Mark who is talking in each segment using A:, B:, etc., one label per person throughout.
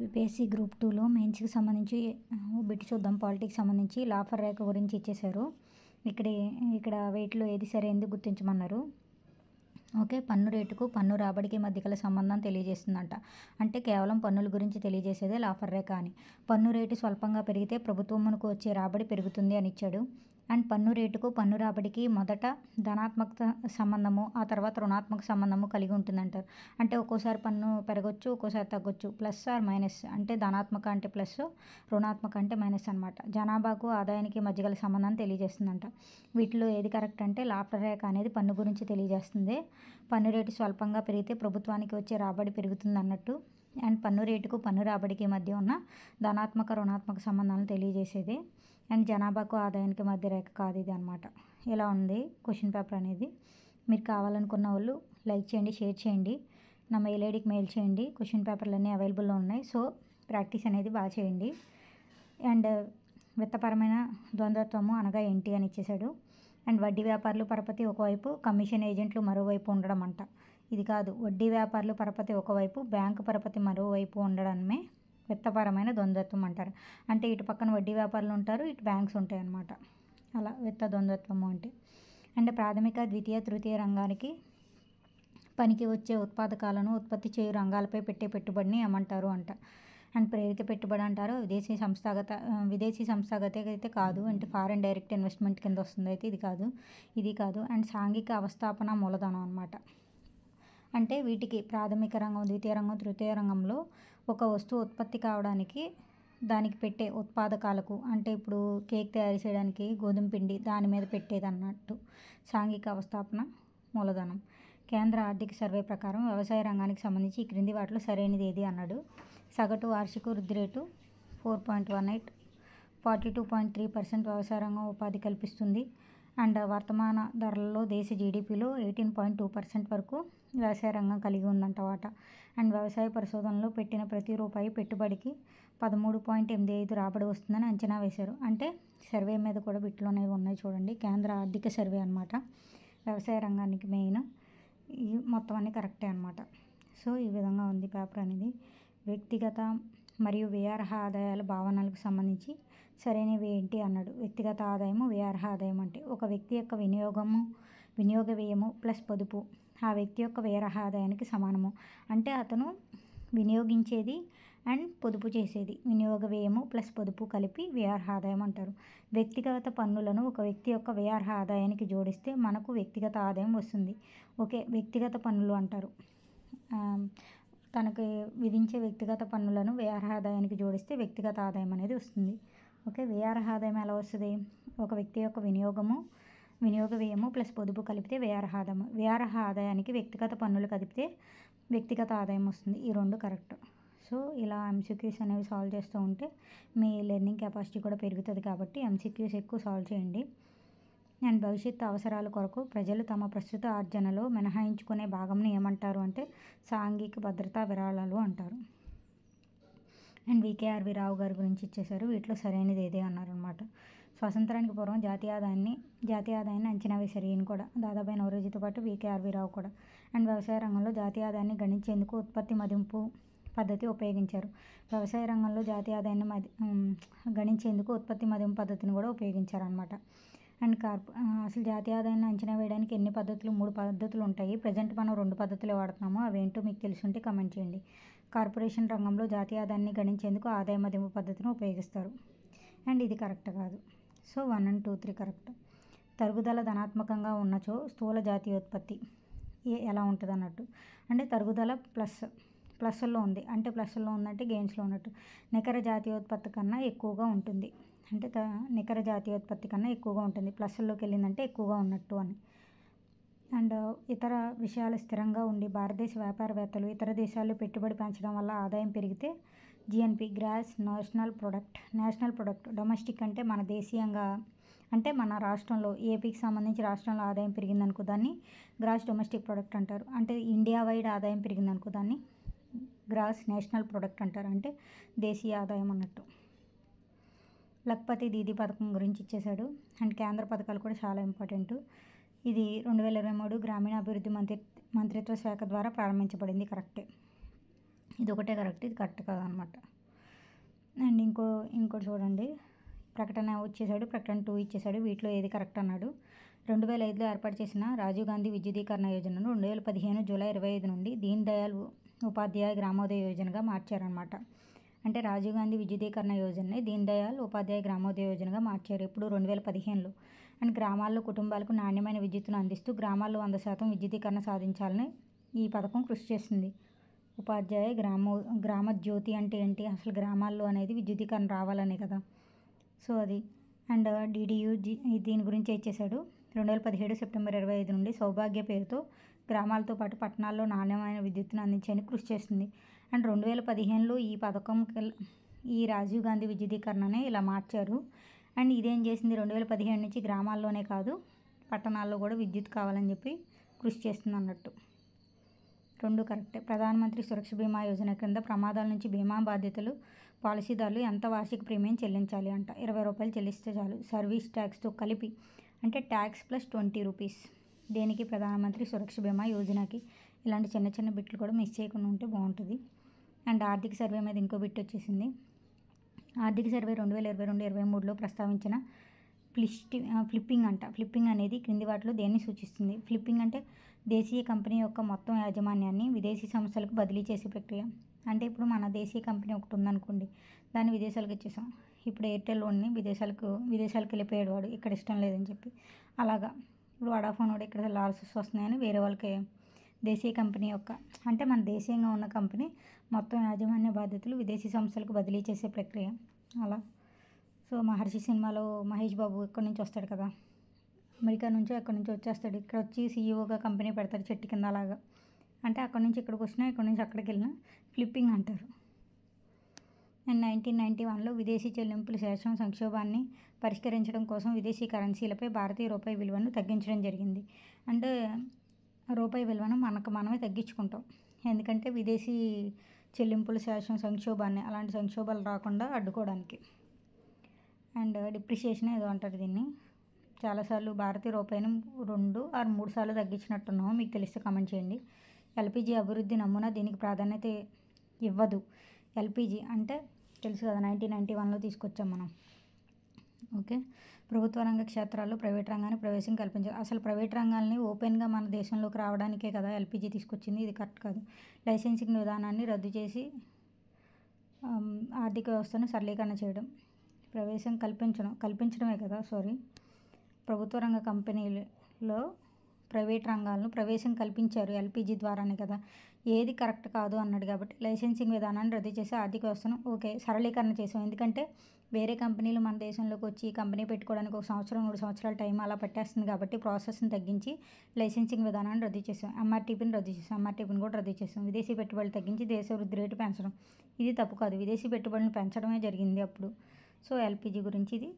A: APSC group 2లో మెయిన్స్కి సంబంధించి బిట్ చూద్దాం. పాలిటిక్స్ సంబంధించి లాఫర్ రేఖ గురించి ఇచ్చేశారు. ఇక్కడ వీటిలో ఏది సరైనది గుర్తించమన్నారు. ఓకే, పన్ను రేటుకు పన్ను రాబడికి మధ్య గల సంబంధం తెలియజేస్తుందంట. అంటే కేవలం పన్నుల గురించి తెలియజేసేదే లాఫర్ రేఖ అని. పన్ను రేటు స్వల్పంగా పెరిగితే ప్రభుత్వమునకు వచ్చే రాబడి పెరుగుతుంది అని ఇచ్చాడు. అండ్ పన్ను రేటుకు పన్ను రాబడికి మొదట ధనాత్మక సంబంధము, ఆ తర్వాత రుణాత్మక సంబంధము కలిగి ఉంటుందంటారు. అంటే ఒక్కోసారి పన్ను పెరగొచ్చు, ఒక్కోసారి తగ్గొచ్చు. ప్లస్ ఆర్ మైనస్, అంటే ధనాత్మక అంటే ప్లస్, రుణాత్మక అంటే మైనస్ అనమాట. జనాభాకు ఆదాయానికి మధ్య గల సంబంధాన్ని తెలియజేస్తుందంట. వీటిలో ఏది కరెక్ట్ అంటే లాఫర్ రేఖ అనేది పన్ను గురించి తెలియజేస్తుంది. పన్ను రేటు స్వల్పంగా పెరిగితే ప్రభుత్వానికి వచ్చే రాబడి పెరుగుతుంది అన్నట్టు. అండ్ పన్ను రేటుకు పన్ను రాబడికి మధ్య ఉన్న ధనాత్మక రుణాత్మక సంబంధాలను తెలియజేసేది. అండ్ జనాభాకు ఆదాయానికి మధ్య రేఖ కాదు ఇది అనమాట. ఇలా ఉంది క్వశ్చన్ పేపర్ అనేది. మీరు కావాలనుకున్న వాళ్ళు లైక్ చేయండి, షేర్ చేయండి, నా మెయిల్ ఐడికి మెయిల్ చేయండి. క్వశ్చన్ పేపర్లు అన్నీ అవైలబుల్లో ఉన్నాయి. సో ప్రాక్టీస్ అనేది బాగా చేయండి. అండ్ విత్తపరమైన ద్వంద్వత్వము అనగా ఏంటి అని ఇచ్చేశాడు. అండ్ వడ్డీ వ్యాపారులు పరపతి ఒకవైపు, కమిషన్ ఏజెంట్లు మరోవైపు ఉండడం అంట. ఇది కాదు, వడ్డీ వ్యాపారులు పరపతి ఒకవైపు, బ్యాంకు పరపతి మరోవైపు ఉండడమే విత్తపరమైన ద్వంద్వత్వం అంటారు. అంటే ఇటు పక్కన వడ్డీ వ్యాపారులు ఉంటారు, ఇటు బ్యాంక్స్ ఉంటాయి అన్నమాట. అలా విత్త ద్వంద్వత్వము అంటే. అంటే ప్రాథమిక, ద్వితీయ, తృతీయ రంగానికి పనికి వచ్చే ఉత్పాదకాలను ఉత్పత్తి చేయు రంగాలపై పెట్టే పెట్టుబడిని ఏమంటారు అంట. అండ్ ప్రేరిత పెట్టుబడి అంటారు. విదేశీ సంస్థాగత అయితే కాదు. అంటే ఫారెన్ డైరెక్ట్ ఇన్వెస్ట్మెంట్ కింద వస్తుంది. అయితే ఇది కాదు. అండ్ సాంఘిక అవస్థాపన మూలధనం అనమాట. అంటే వీటికి ప్రాథమిక రంగం, ద్వితీయ రంగం, తృతీయ రంగంలో ఒక వస్తువు ఉత్పత్తి కావడానికి దానికి పెట్టే ఉత్పాదకాలకు, అంటే ఇప్పుడు కేక్ తయారు చేయడానికి గోధుమ పిండి దాని మీద పెట్టేది అన్నట్టు సాంఘిక అవస్థాపన మూలధనం. కేంద్ర ఆర్థిక సర్వే ప్రకారం వ్యవసాయ రంగానికి సంబంధించి ఈ క్రింది వాటిలో సరైనది ఏది అన్నాడు. సగటు వార్షిక వృద్ధి రేటు 4.18, 42.3% వ్యవసాయ రంగం ఉపాధి కల్పిస్తుంది. అండ్ వర్తమాన ధరలలో దేశ జీడిపిలో 18.2% వరకు వ్యవసాయ రంగం కలిగి ఉందంట వాటా. అండ్ వ్యవసాయ పరిశోధనలో పెట్టిన ప్రతి రూపాయి పెట్టుబడికి 13.85 రాబడి వస్తుందని అంచనా వేశారు. అంటే సర్వే మీద కూడా బిట్లోనే ఉన్నాయి చూడండి. కేంద్ర ఆర్థిక సర్వే అనమాట. వ్యవసాయ రంగానికి మెయిన్. ఈ మొత్తం అన్నీ కరెక్టే అనమాట. సో ఈ విధంగా ఉంది పేపర్ అనేది. వ్యక్తిగత మరియు వ్యయార్హ ఆదాయాల భావనలకు సంబంధించి సరైనవి ఏంటి అన్నాడు. వ్యక్తిగత ఆదాయము, వ్యయార్హ ఆదాయం అంటే ఒక వ్యక్తి యొక్క వినియోగ వ్యయము ప్లస్ పొదుపు ఆ వ్యక్తి యొక్క వ్యయార్హ ఆదాయానికి సమానము. అంటే అతను వినియోగించేది అండ్ పొదుపు చేసేది, వినియోగ వ్యయము ప్లస్ పొదుపు కలిపి వ్యయార్హ ఆదాయం అంటారు. వ్యక్తిగత పన్నులను ఒక వ్యక్తి యొక్క వ్యయార్హ ఆదాయానికి జోడిస్తే మనకు వ్యక్తిగత ఆదాయం వస్తుంది. ఓకే, వ్యక్తిగత పన్నులు అంటారు. తనకి విధించే వ్యక్తిగత పన్నులను వ్యయార్హ ఆదాయానికి జోడిస్తే వ్యక్తిగత ఆదాయం అనేది వస్తుంది. ఓకే, వ్యయార్హ ఆదాయం ఎలా వస్తుంది? ఒక వ్యక్తి యొక్క వినియోగ వ్యయము ప్లస్ పొదుపు కలిపితే వ్యయార్హ ఆదాయానికి వ్యక్తిగత పన్నులు కలిపితే వ్యక్తిగత ఆదాయం వస్తుంది. ఈ రెండు కరెక్ట్. సో ఇలా ఎంసీక్యూస్ అనేవి సాల్వ్ చేస్తూ ఉంటే మీ లెర్నింగ్ కెపాసిటీ కూడా పెరుగుతుంది. కాబట్టి ఎంసీక్యూస్ ఎక్కువ సాల్వ్ చేయండి. అండ్ భవిష్యత్తు అవసరాల కొరకు ప్రజలు తమ ప్రస్తుత ఆర్జనలో మినహాయించుకునే భాగంని ఏమంటారు అంటే సాంఘిక భద్రతా విరాళాలు అంటారు. అండ్ వికేఆర్వి రావు గారి గురించి ఇచ్చేశారు. వీటిలో సరైనది ఏదే అన్నారనమాట. స్వాతంత్రానికి పూర్వం జాతీయ ఆదాయాన్ని అంచనా వేశారు. ఈయన కూడా దాదాపు నవరోజుతో పాటు వికేఆర్వి రావు కూడా. అండ్ వ్యవసాయ రంగంలో జాతీయ ఆదాయాన్ని గణించేందుకు ఉత్పత్తి మదింపు పద్ధతి ఉపయోగించారు. వ్యవసాయ రంగంలో జాతీయ ఆదాయాన్ని గణించేందుకు ఉత్పత్తి మదింపు పద్ధతిని కూడా ఉపయోగించారు అనమాట. అండ్ అసలు జాతీయ ఆదాయాన్ని అంచనా వేయడానికి 3 పద్ధతులు ఉంటాయి. ప్రజెంట్ మనం 2 పద్ధతులే వాడుతున్నాము. అవేంటో మీకు తెలుసుంటే కమెంట్ చేయండి. కార్పొరేషన్ రంగంలో జాతీయ ఆదాయాన్ని గణించేందుకు ఆదాయ మదింపు పద్ధతిని ఉపయోగిస్తారు. అండ్ ఇది కరెక్ట్ కాదు. So 1 and 2, 3 correct. తరుగుదల ధనాత్మకంగా ఉన్నచో స్థూల జాతీయోత్పత్తి ఎలా ఉంటుంది అన్నట్టు. అంటే తరుగుదల ప్లస్లో ఉంది. అంటే ప్లస్లో ఉందంటే గెయిన్స్లో ఉన్నట్టు. నికర జాతీయోత్పత్తి కన్నా ఎక్కువగా ఉంటుంది. అంటే నికర జాతీయోత్పత్తి కన్నా ఎక్కువగా ఉంటుంది. ప్లస్లోకి వెళ్ళిందంటే ఎక్కువగా ఉన్నట్టు అని. అండ్ ఇతర విషయాలు స్థిరంగా ఉండి భారతదేశ వ్యాపారవేత్తలు ఇతర దేశాల్లో పెట్టుబడి పెంచడం వల్ల ఆదాయం పెరిగితే GNP, gross national product. Domestic అంటే మన దేశీయంగా, అంటే మన రాష్ట్రంలో ఏపీకి సంబంధించి రాష్ట్రంలో ఆదాయం పెరిగిందనుకో దాన్ని గ్రాస్ డొమెస్టిక్ ప్రొడక్ట్ అంటారు. అంటే ఇండియా వైడ్ ఆదాయం పెరిగిందనుకో దాన్ని గ్రాస్ నేషనల్ ప్రొడక్ట్ అంటారు. అంటే దేశీయ ఆదాయం అన్నట్టు. లఖ్పతి దీదీ పథకం గురించి ఇచ్చేశాడు. అండ్ కేంద్ర పథకాలు కూడా చాలా ఇంపార్టెంట్. ఇది 2023 గ్రామీణాభివృద్ధి మంత్రిత్వ శాఖ ద్వారా ప్రారంభించబడింది. కరెక్టే. ఇది ఒకటే కరెక్ట్, ఇది కరెక్ట్ కాదనమాట. అండ్ ఇంకోటి చూడండి, ప్రకటన వచ్చేసాడు, ప్రకటన 2 ఇచ్చేసాడు. వీటిలో ఏది కరెక్ట్ అన్నాడు. 2005లో ఏర్పాటు చేసిన రాజీవ్ గాంధీ విద్యుదీకరణ యోజనను 2015 జూలై 25 నుండి దీన్ దయాళ్ ఉపాధ్యాయ గ్రామోదయ యోజనగా మార్చారనమాట. అంటే రాజీవ్ గాంధీ విద్యుదీకరణ యోజనని దీన్ దయాళ్ ఉపాధ్యాయ గ్రామోదయ యోజనగా మార్చారు ఇప్పుడు 2015లో. అండ్ గ్రామాల్లో కుటుంబాలకు నాణ్యమైన విద్యుత్తును అందిస్తూ గ్రామాల్లో 100% విద్యుదీకరణ సాధించాలని ఈ పథకం కృషి చేస్తుంది. ఉపాధ్యాయ గ్రామ జ్యోతి అంటే ఏంటి, అసలు గ్రామాల్లో అనేది విద్యుదీకరణ రావాలనే కదా. సో అది. అండ్ DDU దీని గురించి ఇచ్చేసాడు. 2017 సెప్టెంబర్ 25 నుండి సౌభాగ్య పేరుతో గ్రామాలతో పాటు పట్టణాల్లో నాణ్యమైన విద్యుత్తును అందించేందుకు కృషి చేస్తుంది. అండ్ 2015లో ఈ పథకం ఈ రాజీవ్ గాంధీ విద్యుదీకరణనే ఇలా మార్చారు. అండ్ ఇదేం చేసింది, 2015 నుంచి గ్రామాల్లోనే కాదు పట్టణాల్లో కూడా విద్యుత్ కావాలని చెప్పి కృషి చేస్తుంది అన్నట్టు. 2 కరెక్టే. ప్రధానమంత్రి సురక్ష బీమా యోజన కింద ప్రమాదాల నుంచి బీమా బాధ్యతలు పాలసీదారులు ఎంత వార్షిక ప్రీమియం చెల్లించాలి అంట. 20 రూపాయలు చెల్లిస్తే చాలు, సర్వీస్ ట్యాక్స్తో కలిపి. అంటే ట్యాక్స్ ప్లస్ 20 రూపీస్. దేనికి, ప్రధానమంత్రి సురక్ష బీమా యోజనకి. ఇలాంటి చిన్న చిన్న బిట్లు కూడా మిస్ చేయకుండా ఉంటే బాగుంటుంది. అండ్ ఆర్థిక సర్వే మీద ఇంకో బిట్ వచ్చేసింది. ఆర్థిక సర్వే 2022-23లో ప్రస్తావించిన ఫ్లిప్పింగ్ అంట. ఫ్లిప్పింగ్ అనేది క్రింది వాటిలో దేన్ని సూచిస్తుంది? ఫ్లిప్పింగ్ అంటే దేశీయ కంపెనీ యొక్క మొత్తం యాజమాన్యాన్ని విదేశీ సంస్థలకు బదిలీ చేసే ప్రక్రియ. అంటే ఇప్పుడు మన దేశీయ కంపెనీ ఒకటి ఉందనుకోండి, దాన్ని విదేశాలకు ఇచ్చేసాం. ఇప్పుడు ఎయిర్టెల్ లోన్ని విదేశాలకు వెళ్ళిపోయాడు వాడు, ఇక్కడ ఇష్టం లేదని చెప్పి. అలాగా ఇప్పుడు వడాఫోన్ వాడు ఇక్కడ లాసెస్ వస్తున్నాయని వేరే వాళ్ళకి దేశీయ కంపెనీ యొక్క, అంటే మన దేశీయంగా ఉన్న కంపెనీ మొత్తం యాజమాన్య బాధ్యతలు విదేశీ సంస్థలకు బదిలీ చేసే ప్రక్రియ అలా. సో మహర్షి సినిమాలో మహేష్ బాబు ఇక్కడి నుంచి వస్తాడు కదా, అమెరికా నుంచో ఎక్కడి నుంచో వచ్చేస్తాడు, ఇక్కడ వచ్చి సీఈఓగా కంపెనీ పెడతాడు చెట్టు కింద. అలాగా అంటే అక్కడి నుంచి ఇక్కడికి వచ్చినా ఇక్కడి నుంచి అక్కడికి వెళ్ళినా ఫ్లిప్పింగ్ అంటారు. అండ్ 1991లో విదేశీ చెల్లింపుల శేషం సంక్షోభాన్ని పరిష్కరించడం కోసం విదేశీ కరెన్సీలపై భారతీయ రూపాయి విలువను తగ్గించడం జరిగింది. అంటే రూపాయి విలువను మనమే తగ్గించుకుంటాం, ఎందుకంటే విదేశీ చెల్లింపుల శేషం సంక్షోభాన్ని, అలాంటి సంక్షోభాలు రాకుండా అడ్డుకోవడానికి. అండ్ డిప్రిషియేషన్ ఏదో అంటారు దీన్ని. చాలాసార్లు భారతీయ రూపాయిని 2 or 3 సార్లు తగ్గించినట్టున్నాము, మీకు తెలిస్తే కామెంట్ చేయండి. LPG అభివృద్ధి నమూనా దీనికి ప్రాధాన్యత ఇవ్వదు. LPG అంటే తెలుసు కదా, 1991లో తీసుకొచ్చాం మనం. ఓకే. ప్రభుత్వ రంగ క్షేత్రాల్లో ప్రైవేట్ రంగాన్ని ప్రవేశం కల్పించారు. అసలు ప్రైవేట్ రంగాల్ని ఓపెన్గా మన దేశంలోకి రావడానికే కదా LPG తీసుకొచ్చింది, ఇది కరెక్ట్ కాదు. లైసెన్సింగ్ విధానాన్ని రద్దు చేసి ఆర్థిక వ్యవస్థను సరళీకరణ చేయడం. ప్రవేశం కల్పించడమే కదా, ప్రభుత్వ రంగ కంపెనీలలో ప్రైవేట్ రంగాలను ప్రవేశం కల్పించారు LPG ద్వారానే కదా. ఏది కరెక్ట్ కాదు అన్నాడు కాబట్టి లైసెన్సింగ్ విధానాన్ని రద్దు చేసి ఆర్థిక వ్యవస్థను సరళీకరణ చేసాం. ఎందుకంటే వేరే కంపెనీలు మన దేశంలోకి వచ్చి కంపెనీ పెట్టుకోవడానికి 1 సంవత్సరం 3 సంవత్సరాల టైం అలా పట్టేస్తుంది కాబట్టి ప్రాసెస్ని తగ్గించి లైసెన్సింగ్ విధానాన్ని రద్దు చేసాం. MRTPని రద్దు చేసాం, MRTPని కూడా రద్దు చేసాం. విదేశీ పెట్టుబడులు తగ్గించి దేశ వృద్ధి రేటు పెంచడం, ఇది తప్పు కాదు, విదేశీ పెట్టుబడులను పెంచడమే జరిగింది అప్పుడు. సో LPG గురించి ఇది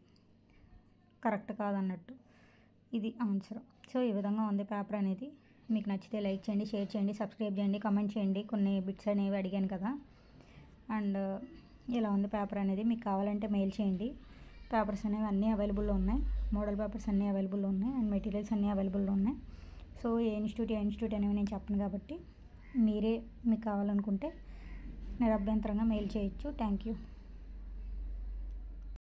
A: కరెక్ట్ కాదన్నట్టు, ఇది ఆన్సర్. సో ఈ విధంగా ఉంది పేపర్ అనేది. మీకు నచ్చితే లైక్ చేయండి, షేర్ చేయండి, సబ్స్క్రైబ్ చేయండి, కమెంట్ చేయండి. కొన్ని బిట్స్ అనేవి అడిగాను కదా. అండ్ ఇలా ఉంది పేపర్ అనేది. మీకు కావాలంటే మెయిల్ చేయండి. పేపర్స్ అనేవి అన్నీ అవైలబుల్లో ఉన్నాయి, మోడల్ పేపర్స్ అన్నీ అవైలబుల్లో ఉన్నాయి, అండ్ మెటీరియల్స్ అన్నీ అవైలబుల్లో ఉన్నాయి. సో ఏ ఇన్స్టిట్యూట్ అనేవి నేను చెప్పను కాబట్టి మీకు కావాలనుకుంటే నిరభ్యంతరంగా మెయిల్ చేయొచ్చు. Thank you.